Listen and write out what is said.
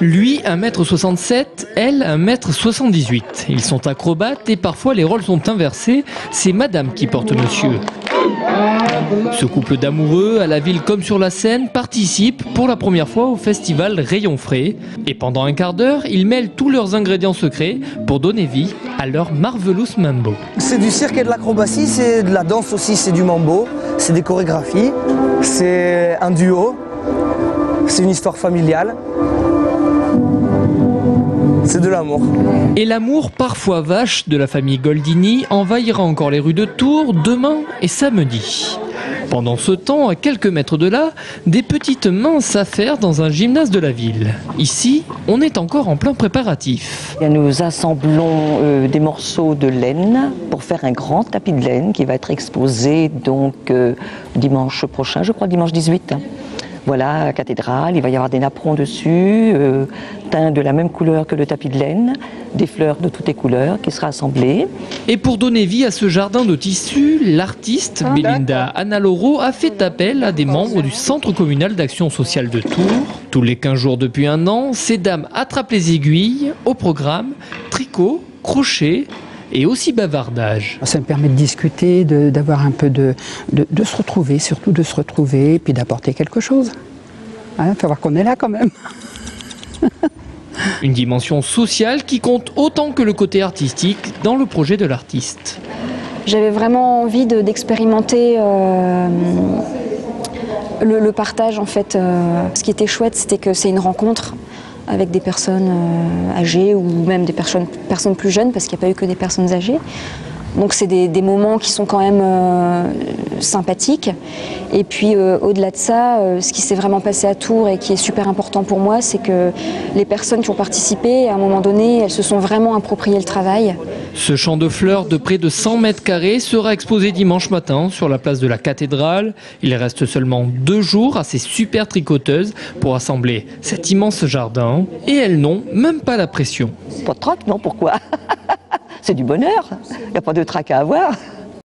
Lui, 1,67 m, elle, 1,78 m. Ils sont acrobates et parfois les rôles sont inversés. C'est madame qui porte monsieur. Ce couple d'amoureux, à la ville comme sur la scène, participe pour la première fois au festival Rayon Frais. Et pendant un quart d'heure, ils mêlent tous leurs ingrédients secrets pour donner vie à leur Marvelous Mambo. C'est du cirque et de l'acrobatie, c'est de la danse aussi, c'est du mambo, c'est des chorégraphies, c'est un duo, c'est une histoire familiale. C'est de l'amour. Et l'amour, parfois vache, de la famille Goldini envahira encore les rues de Tours demain et samedi. Pendant ce temps, à quelques mètres de là, des petites mains s'affairent dans un gymnase de la ville. Ici, on est encore en plein préparatif. Nous assemblons des morceaux de laine pour faire un grand tapis de laine qui va être exposé donc dimanche prochain, je crois dimanche 18. Voilà, à la cathédrale, il va y avoir des napperons dessus, teints de la même couleur que le tapis de laine, des fleurs de toutes les couleurs qui sera assemblées. Et pour donner vie à ce jardin de tissus, l'artiste Belinda Annaloro a fait appel à des membres du Centre communal d'action sociale de Tours. Tous les 15 jours depuis un an, ces dames attrapent les aiguilles. Au programme, tricot, crochet et aussi bavardage. Ça me permet de discuter, d'avoir un peu de se retrouver, surtout de se retrouver, et puis d'apporter quelque chose. Hein, faut voir qu'on est là quand même. Une dimension sociale qui compte autant que le côté artistique dans le projet de l'artiste. J'avais vraiment envie d'expérimenter le partage en fait. Ce qui était chouette, c'était que c'est une rencontre avec des personnes âgées ou même des personnes plus jeunes, parce qu'il n'y a pas eu que des personnes âgées. Donc c'est des moments qui sont quand même sympathiques. Et puis au-delà de ça, ce qui s'est vraiment passé à Tours et qui est super important pour moi, c'est que les personnes qui ont participé, à un moment donné, elles se sont vraiment appropriées le travail. Ce champ de fleurs de près de 100 mètres carrés sera exposé dimanche matin sur la place de la cathédrale. Il reste seulement 2 jours à ces super tricoteuses pour assembler cet immense jardin. Et elles n'ont même pas la pression. Pas de trac, non, pourquoi? C'est du bonheur, il n'y a pas de trac à avoir.